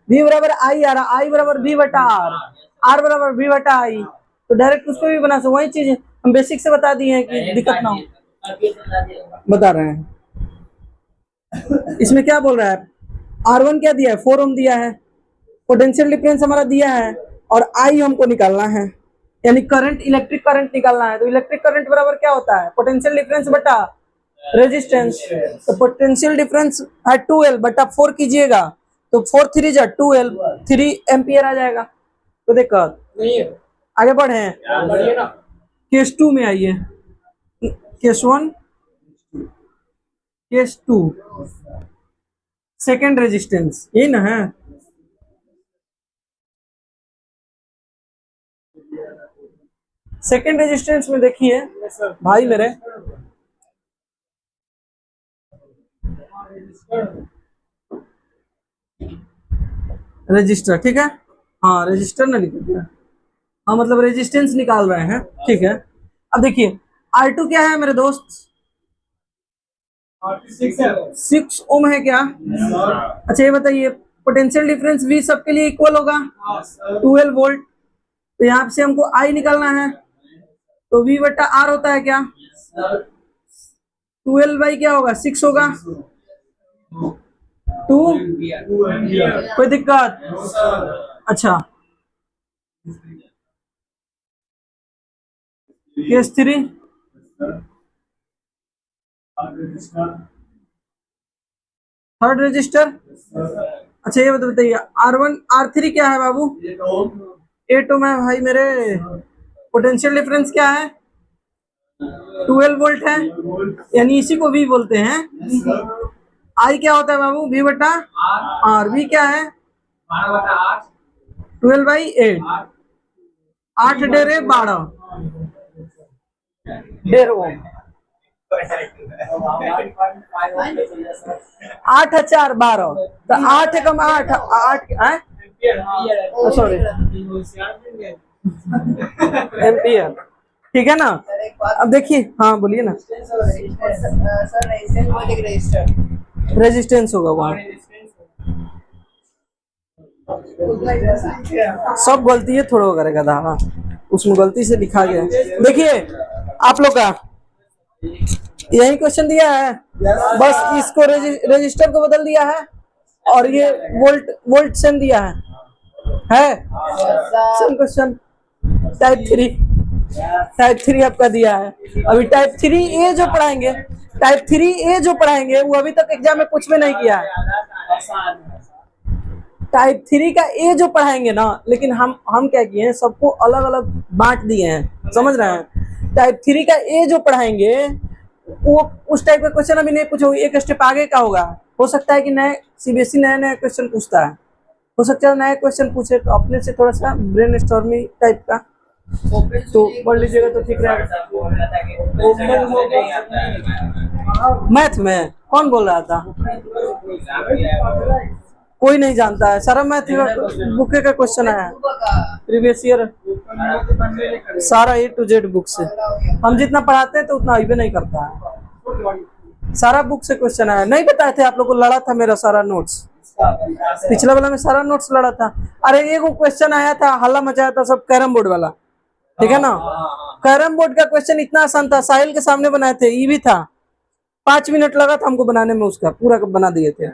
V बराबर आई आर, आई बराबर V बटा आर, आर बराबर V बटा आई, तो डायरेक्ट उस पर भी बना सकते, वही चीज हम बेसिक से बता दिए हैं कि दिक्कत ना हो, बता रहे हैं। इसमें क्या बोल रहा है, R1 क्या दिया है 4 ओम दिया है, पोटेंशियल डिफरेंस हमारा दिया है और आई हमको निकालना है, यानी करंट, इलेक्ट्रिक करंट निकालना है। तो इलेक्ट्रिक करंट बराबर क्या होता है पोटेंशियल डिफरेंस बटा रेजिस्टेंस। तो पोटेंशियल डिफरेंस है 2L बटा 4 कीजिएगा तो 4 3 जा 2L, 3 एम्पियर आ जाएगा। तो दिक्कत नहीं है, आगे बढ़े केस 2 में आइए, केस 1 केस 2 सेकेंड रेजिस्टेंस, यही ना है। सेकेंड रेजिस्टेंस में देखिए भाई मेरे, रजिस्टर, ठीक है, हाँ रजिस्टर ना लिख दिया, हाँ मतलब रेजिस्टेंस निकाल रहे हैं, ठीक है। अब देखिए R2 क्या है मेरे दोस्त, 6 ओम है क्या। अच्छा ये बताइए पोटेंशियल डिफरेंस V सबके लिए इक्वल होगा 12 वोल्ट, तो यहाँ से हमको I निकालना है, तो V बटा R होता है क्या 12 बाई क्या होगा 6 होगा 2, कोई दिक्कत। अच्छा केस 3, थर्ड रजिस्टर। अच्छा ये बताइए R1 R3 क्या है बाबू 8 ओम है भाई मेरे, पोटेंशियल डिफरेंस क्या है 12 वोल्ट है, यानी इसी को V बोलते हैं। I क्या होता है बाबू V बटा R, V क्या है 12 बाई 8, 8 डेरे 12 डेढ़ ओम, 8 4 12, तो 8 कम 8 8 सॉरी एम्पियर, ठीक है ना। अब देखिए हाँ बोलिए ना, रेजिस्टेंस होगा वहाँ, सब गलती है थोड़ा करेगा था, हाँ उसमें गलती से लिखा गया। देखिए आप लोग का यही क्वेश्चन दिया है, बस इसको रजिस्टर को बदल दिया है और ये वोल्ट सेम दिया है सेम क्वेश्चन। टाइप 3 आपका दिया है, अभी टाइप 3A जो पढ़ाएंगे, टाइप 3A जो पढ़ाएंगे वो अभी तक एग्जाम में कुछ भी नहीं किया है। टाइप 3 का ए जो पढ़ाएंगे ना, लेकिन हम क्या किए हैं सबको अलग अलग बांट दिए हैं, समझ रहे हैं। टाइप 3 का ए जो पढ़ाएंगे वो उस टाइप का क्वेश्चन अभी नहीं पूछोगे, एक स्टेप आगे का होगा। हो सकता है कि नए CBSE नया क्वेश्चन पूछता है, हो सकता है नया क्वेश्चन पूछे, तो अपने से थोड़ा सा ब्रेन स्टॉर्मिंग टाइप का तो पढ़ लीजिएगा तो ठीक रहेगा। मैथ में कौन बोल रहा था, कोई नहीं जानता है, सारा मैथ बुक का क्वेश्चन आया प्रीवियस ईयर, सारा A to Z बुक से। हम जितना पढ़ाते हैं तो उतना अभी नहीं करता है, सारा बुक से क्वेश्चन आया। नहीं बताए थे आप लोग को, लड़ा था मेरा सारा नोट्स, पिछला वाला में सारा नोट्स लड़ा था। अरे एक क्वेश्चन आया था हल्ला मचाया था सब, कैरम बोर्ड वाला, ठीक है ना। कैरम बोर्ड का क्वेश्चन इतना आसान था, साहिल के सामने बनाए थे, ई भी था, 5 मिनट लगा था हमको बनाने में, उसका पूरा बना दिए थे।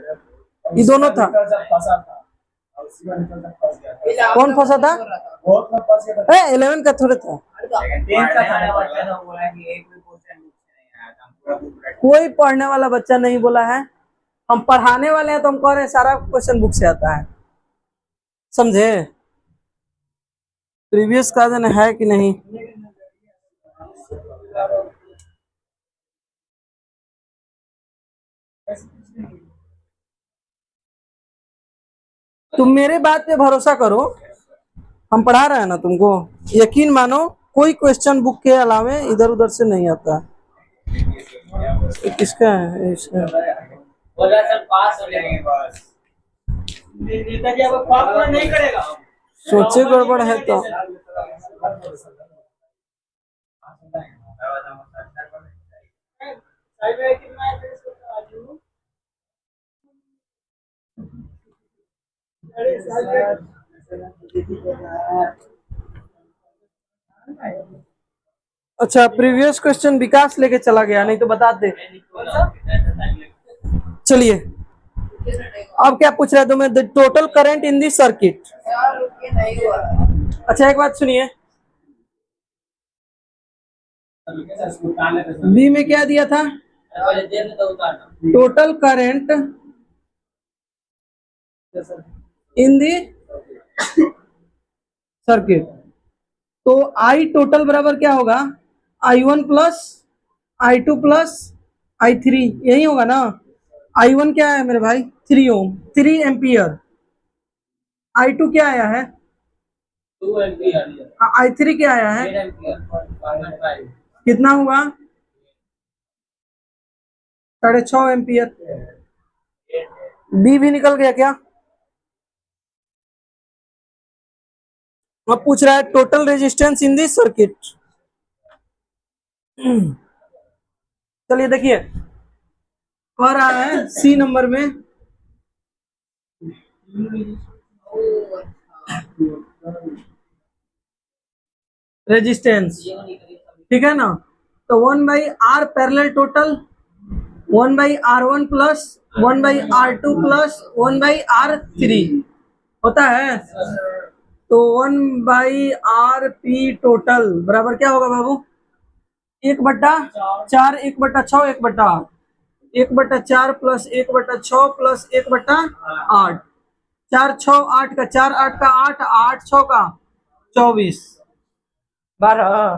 ये दोनों था। जब फंसा था और उसी में निकल जब फंस गया था। कौन फंसा था? बहुत में फंस गया था। 11 का थोड़े था। टेंथ का था बच्चा लोग बोला कि एक भी क्वेश्चन नहीं आया था, हम पूरा बुक रट कोई पढ़ने वाला बच्चा नहीं बोला है, हम पढ़ाने वाले हैं तो हम कह रहे हैं सारा क्वेश्चन बुक से आता है, समझे? प्रीवियस का दिन है कि नहीं? तुम मेरे बात पे भरोसा करो, हम पढ़ा रहे हैं ना तुमको, यकीन मानो कोई क्वेश्चन बुक के अलावे इधर उधर से नहीं आता। ये किसका है? इसका। बोला सर पास हो जाएंगे बस। नेताजी अब फॉर्म नहीं करेगा। सोचे गड़बड़ है तो। अच्छा, प्रीवियस क्वेश्चन विकास लेके चला गया, नहीं तो बता दे। चलिए, अब क्या पूछ रहा है तुम्हें? The total current in this circuit. यार रुकिए, नहीं हो रहा। अच्छा, एक बात सुनिए, बी में क्या दिया था? Total current in the circuit. तो आई टोटल बराबर क्या होगा? I1 plus I2 plus I3, यही होगा ना? I1 क्या है मेरे भाई? 3 ओम, 3 एम्पियर। I2 क्या आया है? 2 एम्पियर। I3 क्या आया है? 8 एम्पियर। कितना हुआ? 6.5 एम्पियर। बी भी निकल गया क्या? अब पूछ रहा है total resistance in this circuit. चलिए देखिए, कह रहा है सी नंबर में रेजिस्टेंस, ठीक है ना? तो 1/R parallel total 1/R1 plus 1/R2 plus 1/R3 होता है। तो 1/RP टोटल बराबर क्या होगा बाबू? 1/4, 1/6, 1/8, 1/4 प्लस 1/6 प्लस 1/8, 4 6 8 का 4 8 का 8 8 6 का 24 12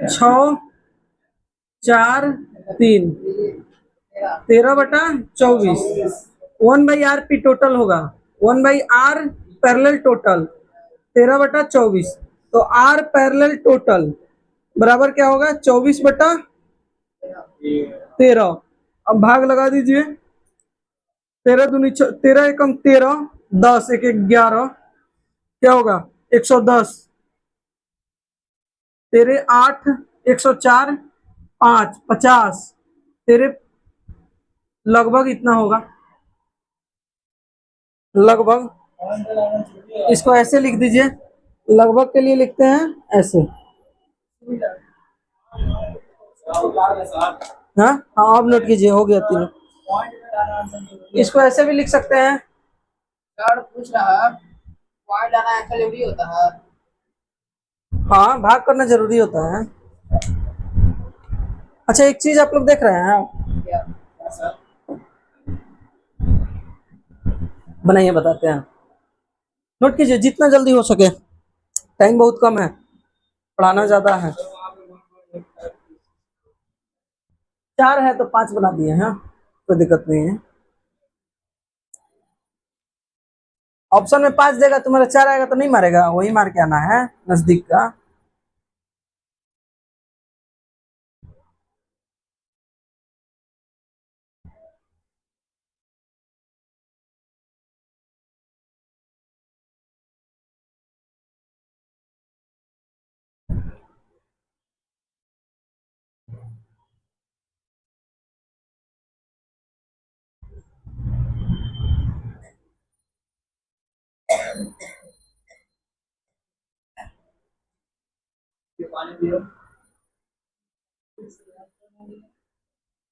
6 4 3 13/24। 1/RP टोटल होगा, 1/R पैरेलल टोटल 13/24। तो R पैरेलल टोटल बराबर क्या होगा? 24/13। अब भाग लगा दीजिए, 13 दूनी 13 एकम 13, 10 एक 11, क्या होगा? 110। तेरे 8, 104, 5 50, तेरे लगभग इतना होगा, लगभग। इसको ऐसे लिख दीजिए, लगभग के लिए लिखते हैं ऐसे। हाँ हाँ, अब नोट कीजिए, हो गया तीनों। इसको ऐसे भी लिख सकते हैं। सर पूछ रहा है पॉइंट लाना ऐसा जरूरी होता है? हाँ, भाग करना जरूरी होता है। अच्छा, एक चीज आप लोग देख रहे हैं, क्या? बनाइए, बताते हैं। नोट कीजिए जितना जल्दी हो सके, टाइम बहुत कम है, पढ़ाना ज्यादा है। 4 है तो 5 बना दिए हैं, कोई दिक्कत नहीं है। ऑप्शन में 5 देगा, तुम्हारा 4 आएगा तो नहीं मारेगा, वही मार के आना है नजदीक का।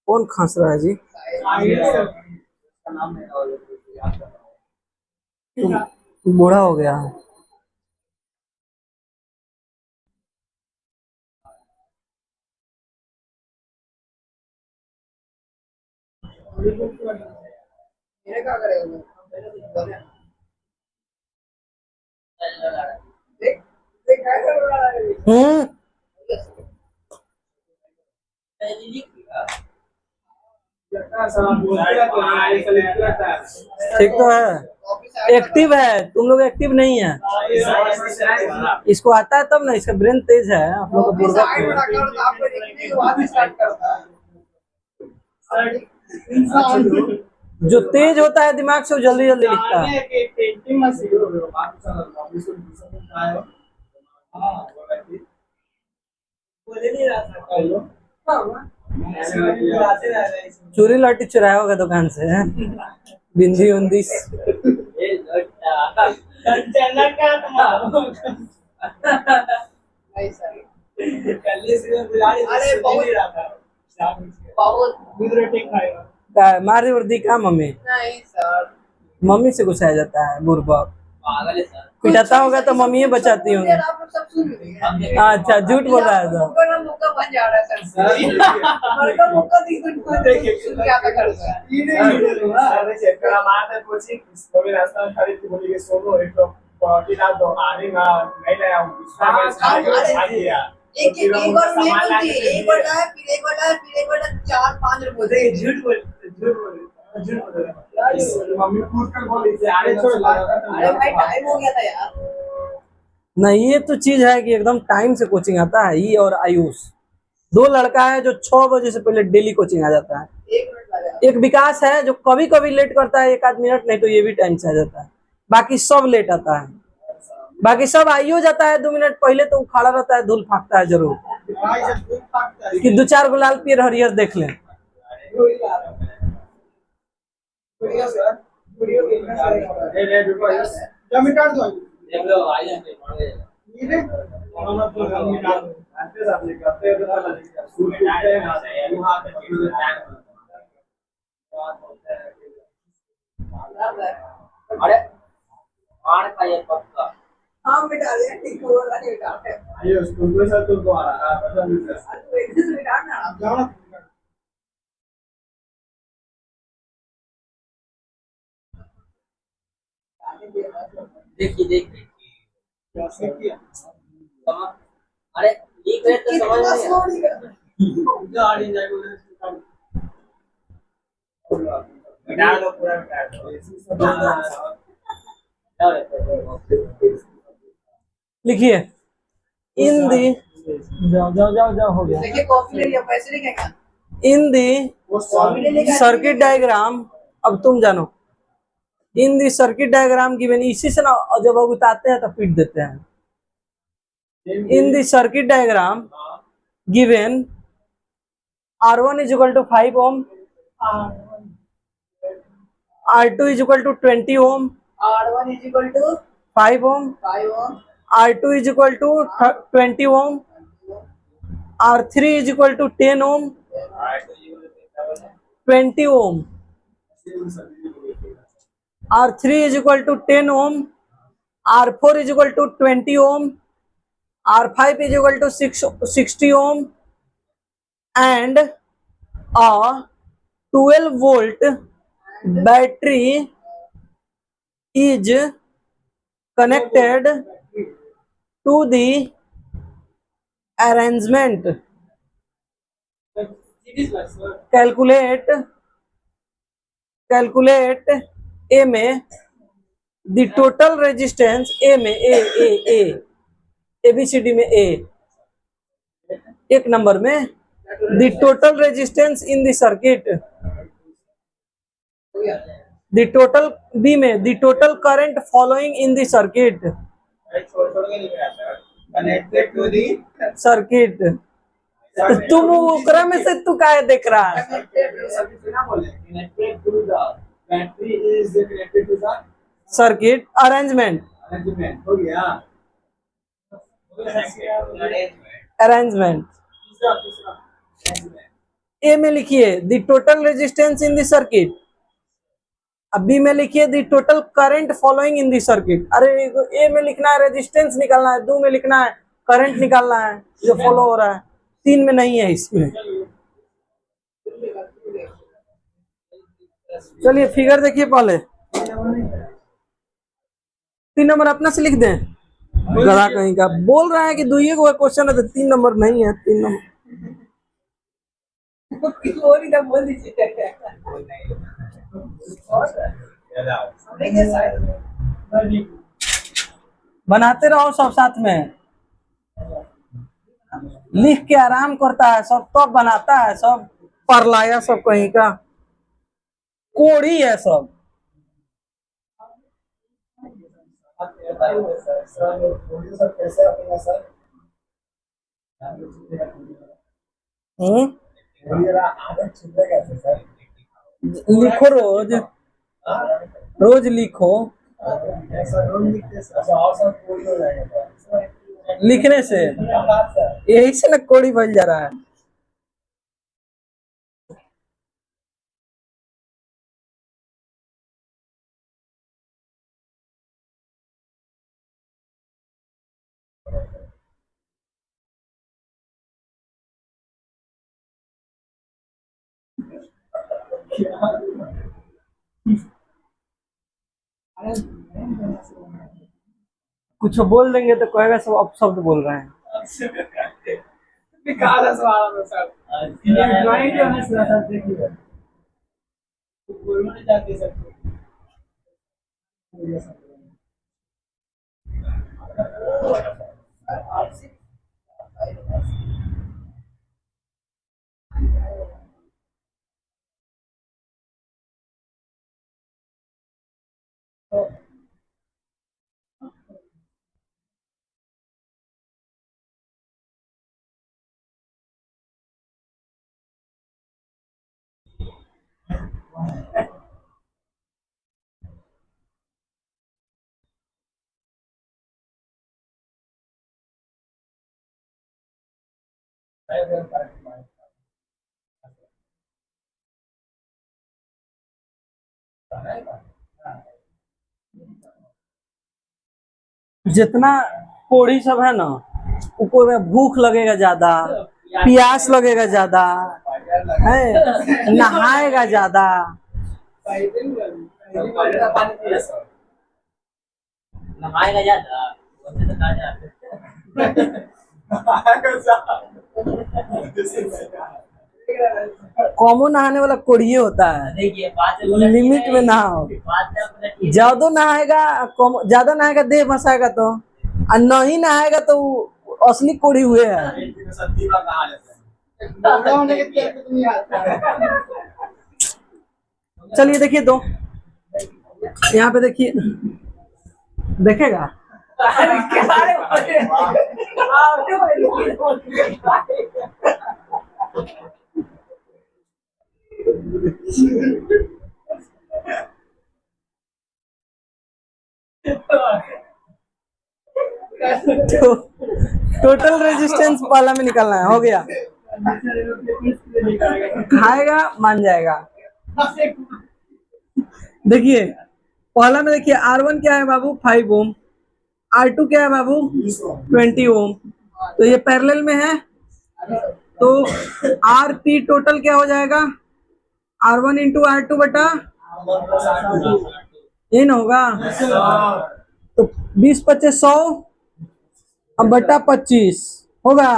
कौन खांस रहा है जी? इसका नाम है और याद कर रहा हूँ। बूढ़ा हो गया है। मेरे क्या करेगा मेरे कुछ बोले देख देख क्या कर रहा है ठीक तो है, एक्टिव है, तुम लोग एक्टिव नहीं है। इसको आता है तब ना, इसका ब्रेन तेज है, आप लोग का बुर्बक साइड में है। रखा और आपको लिखने के बाद स्टार्ट करता है इंसान जो तेज होता है दिमाग से वो जल्दी जल्दी लिखता है। पेंटिंग में सीख रहे हो बात चल रहा है इसको दूसरा में आया हां बोला कि बोले नहीं रहा था कल चोरी लाठी चुराया होगा दुकान से, हैं? बिंदी उंदी। ये लड़का चना का मारो नहीं सर कल से बिलाड़ी अरे बहुत रहा था बहुत दूसरा टेक खाएगा मारी वर्दी का मम्मी, नहीं सर मम्मी से गुस्साया जाता है बुर्बक। पागल है सर पिटाता होगा तो मम्मी ही बचाती होंगी। आप लोग सब सुन रहे हैं अच्छा, झूठ बोल रहा है तो। मौका बन जा रहा है सर हमारे का मौका दी तो देखिए क्या था कर रहा है अरे चेकरा मारता कोचिंग इसको रास्ता में खड़ी थी बोली कि सोनो एक तो पार्टी ना दो आने ना नहीं लाया हूं दूसरा मैं आ गया एक बार नहीं बोलती एक बार लाया फिर एक बार लाया फिर एक बार लाया 4-5 बोलते झूठ बोल मम्मी पूछ कर बोली थी अरे छोड़ अरे भाई टाइम हो गया था यार नहीं, ये तो चीज है कि एकदम टाइम से कोचिंग आता है। ये और आयुष दो लड़का है जो 6 बजे से पहले डेली कोचिंग आ जाता है। 1 मिनट लगा एक विकास है जो कभी कभी लेट करता है, 1 आध मिनट, नहीं तो ये भी टाइम से आ जाता है। बाकी सब लेट आता है, बाकी सब आई हो जाता है 2 मिनट पहले, तो वो खड़ा रहता है, धूल फाकता है जरूर कि 2-4 गुलाल पियर हरियर देख लें। देख लो आ जाते अरे पान का ये पक्का हाँ मिटा दे ठीक हो रहा है मिटाते हैं आइए स्कूल में सर तुमको आ रहा है पता नहीं सर तो एक दिन मिटाना आप जाओ ना देखिए देखिए कैसे किया समझ अरे ठीक है तो समझ कितना नहीं स्लो नहीं कर गाड़ी जाए मिटा दो पूरा मिटा दो लिखिए इन दी, जाओ जाओ जाओ जाओ, हो गया। देखिए कॉफी ले लिया पैसे नहीं क्या इन दी सर्किट डायग्राम, अब तुम जानो। इन दी सर्किट डायग्राम गिवन, इसी से ना जब अब बताते हैं तो पीट देते हैं। In the circuit diagram given R1 is equal to 5 ohm, R2 is equal to 20 ohm, R1 is equal to 5 ohm, 5 ohm R2 is equal to 20 ohm, R3 is equal to 10 ohm, 20 ohm, R3 is equal to 10 ohm, R4 is equal to 20 ohm, R5 is equal to 60 ohm, and a 12 volt battery is connected to the arrangement. Calculate A में the total resistance, A में A B C D में A, एक नंबर में the total resistance in the circuit, the total B में the total current following in the circuit, connected to the circuit। तो तुम ओकरा में से तू काहे देख रहा है? connected to the battery is connected to the circuit arrangement, arrangement हो गया अरेंजमेंट। तीसरा arrangement ए में लिखिए the total resistance in the circuit, अब बी में लिखिए the total current following in the circuit. अरे ए में लिखना है रेजिस्टेंस निकालना है, दो में लिखना है करंट निकालना है जो फॉलो हो रहा है, तीन में नहीं है इसमें। चलिए फिगर देखिए पहले, 3 नंबर अपना से लिख दें। गधा कहीं का बोल रहा है कि दुइये को क्वेश्चन है तो 3 नंबर नहीं है, 3 नंबर। और इधर बोल दीजिए। देखिए शायद बनाते रहो सब साथ में, लिख के आराम करता है सब तो बनाता है सब, परलाया सब कहीं का, कोड़ी है सब। सर कैसे अपना सर आदत छूटे कैसे सर? लिखो रोज, रोज लिखो, सर रोज लिखते सर और सब पूरी हो जाएगा सर। लिखने से सर यही से ना कोड़ी बन जा रहा है। कुछ बोल देंगे तो कहेगा सब अपशब्द बोल रहे हैं। निकाला सवाल सर ड्राइंग जो है सर देखिए गुरु ने जाके सर जितना कोड़ी सब है ना, ऊपर में भूख लगेगा ज्यादा, प्यास लगेगा ज्यादा, है नहाएगा ज्यादा। नहाएगा ज्यादा उससे तो ताजा कॉमन नहाने वाला कोड़िए होता है, देखिए लिमिट में नहाओ। ज्यादा नहाएगा, ज्यादा नहाएगा देह फंसाएगा तो, और नहीं नहाएगा तो वो असली कोड़ी हुए है। चलिए देखिए दो, यहाँ पे देखिए, देखेगा तो टोटल रेजिस्टेंस पहला में निकालना है, हो गया। खाएगा मान जाएगा। देखिए पहला में देखिए R1 क्या है बाबू 5 ओम, R2 क्या है बाबू 20 ओम, तो ये पैरेलल में है, तो RP टोटल क्या हो जाएगा R1 इंटू R2 बटा, ये ना होगा तो 20-25 100 अब बटा 25 होगा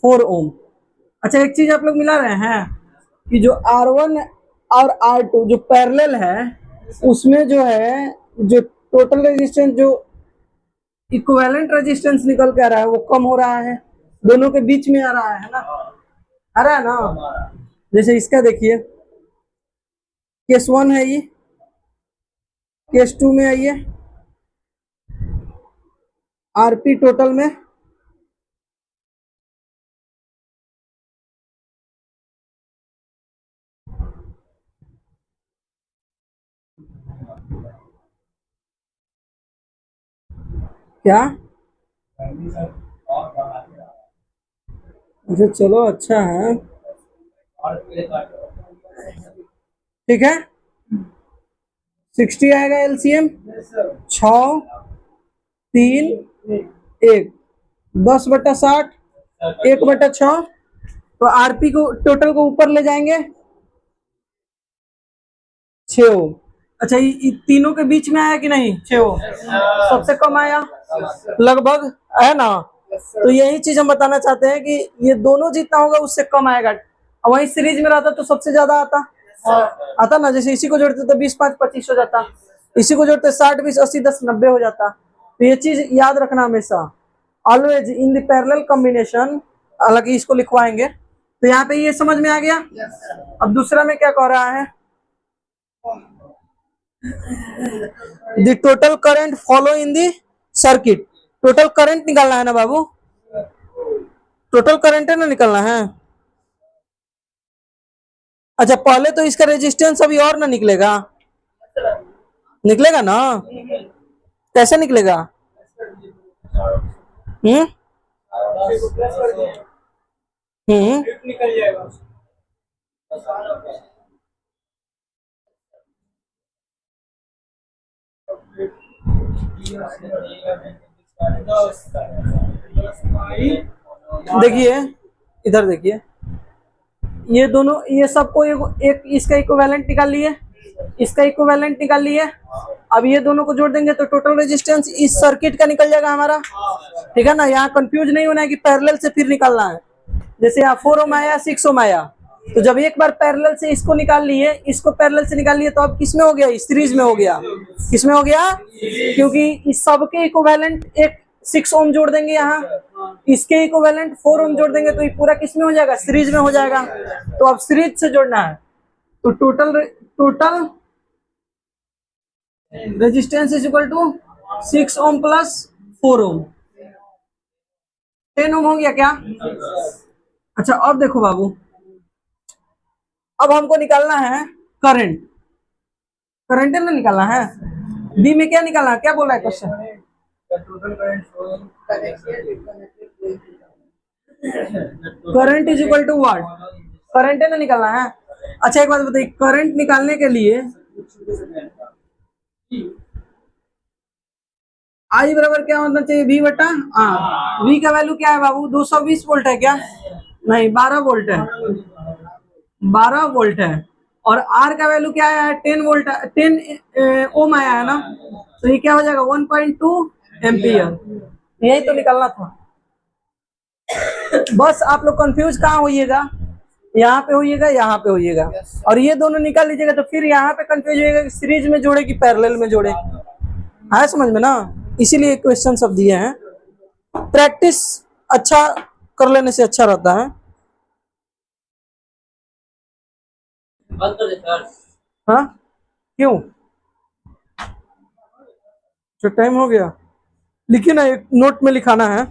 4 ओम। अच्छा एक चीज आप लोग मिला रहे हैं कि जो R1 और R2 जो पैरेलल है उसमें जो है जो टोटल रेजिस्टेंस जो इक्विवेलेंट रेजिस्टेंस निकल के आ रहा है वो कम हो रहा है, दोनों के बीच में आ रहा है ना, आ रहा है ना। जैसे इसका देखिए केस 1 है ये, केस 2 में आइए आरपी टोटल में क्या, अच्छा चलो अच्छा है। ठीक है, 60 आएगा एलसीएम, 6, 3, 1, 10/60, 1/6। तो आरपी को टोटल को ऊपर ले जाएंगे 6 ओम। अच्छा, ये तीनों के बीच में आया कि नहीं 6 ओम? सबसे कम आया लगभग, है ना? तो यही चीज हम बताना चाहते हैं कि ये दोनों जितना होगा उससे कम आएगा। और वही सीरीज में रहता तो सबसे ज्यादा आता ना। जैसे इसी को जोड़ते तो 20, 5, 25 हो जाता, इसी को जोड़ते 60, 20, 80, 10, 90 हो जाता। तो ये चीज याद रखना हमेशा, always in the parallel combination. हालांकि इसको लिखवाएंगे। तो यहाँ पे ये समझ में आ गया। अब दूसरा में क्या कह रहा है, the total current follow in the circuit. Total current निकालना है ना बाबू, टोटल करंट है ना निकालना है। अच्छा, पहले तो इसका रेजिस्टेंस अभी और ना निकलेगा, निकलेगा ना? कैसे निकलेगा? हम्म हम्म निकल जाएगा। देखिए, इधर देखिए, ये दोनों, ये सबको एक इसका इक्विवेलेंट निकाल लिए, इसका इक्विवेलेंट निकाल लिए। अब ये दोनों को जोड़ देंगे तो टोटल रेजिस्टेंस इस सर्किट का निकल जाएगा हमारा। ठीक है ना? यहाँ कंफ्यूज नहीं होना है कि पैरेलल से फिर निकालना है। जैसे यहाँ 4 ओम आया, 6 ओम आया, तो जब एक बार पैरेलल से इसको निकाल लिए, इसको पैरेलल से निकाल लिए, तो अब किस में हो गया? सीरीज में हो गया। किस में हो गया? क्योंकि इस सबके इक्विवेलेंट एक 6 ओम जोड़ देंगे, यहाँ इसके इक्विवेलेंट 4 ओम जोड़ देंगे, तो ये पूरा किस में हो जाएगा? सीरीज में हो जाएगा। तो अब सीरीज से जोड़ना है, तो total resistance is equal to 6 ohm plus 4 ohm, 10 ohm हो गया क्या? अच्छा, अब देखो बाबू, अब हमको निकालना है करंट। करंट ना निकालना है। बी में क्या निकालना है, क्या बोला है question? Current is equal to what? Current है ना निकालना है। अच्छा, एक बात बताइए, करंट निकालने के लिए आई बराबर क्या होना चाहिए? वी बटा आर। वी का वैल्यू क्या है बाबू? 220 वोल्ट है क्या? नहीं, 12 वोल्ट है, 12 वोल्ट है। और आर का वैल्यू क्या है? 10 वोल्ट, 10 ओम आया है ना। तो ये क्या हो जाएगा? 1.2 एम्पियर। यही तो निकालना था। बस आप लोग कंफ्यूज कहाँ होइएगा? यहाँ पे होइएगा, यहाँ पे होइएगा। और ये दोनों निकाल लीजिएगा तो फिर यहाँ पे कंफ्यूज होइएगा कि सीरीज में जोड़े कि पैरेलल में जोड़े। है समझ में ना? इसीलिए क्वेश्चन सब दिए हैं। प्रैक्टिस अच्छा कर लेने से अच्छा रहता है। बंद कर दे सर। हाँ, क्यों? जो टाइम हो गया, लिखिए ना, एक नोट में लिखाना है।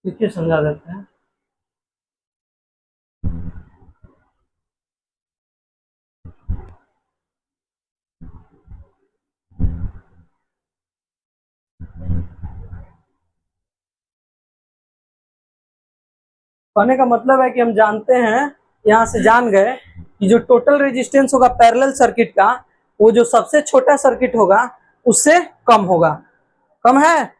लिखिए, समझा देते हैं। कहने का मतलब है कि हम जानते हैं, यहाँ से जान गए कि जो टोटल रेजिस्टेंस होगा पैरेलल सर्किट का, वो जो सबसे छोटा सर्किट होगा उससे कम होगा। कम है,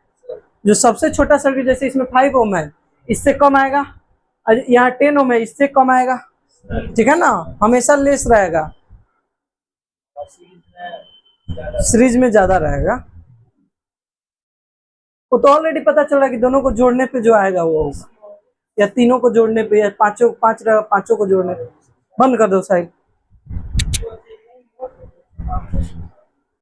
जो सबसे छोटा सर्किट जैसे इसमें 5 ओम है, इससे कम आएगा। यहाँ 10 ओम है, इससे कम आएगा। ठीक है ना, हमेशा लेस रहेगा, सीरीज में ज्यादा रहेगा। वो तो ऑलरेडी पता चल रहा है कि दोनों को जोड़ने पे जो आएगा वो होगा, या तीनों को जोड़ने पे, या पांचों को जोड़ने पे। बंद कर दो साइड।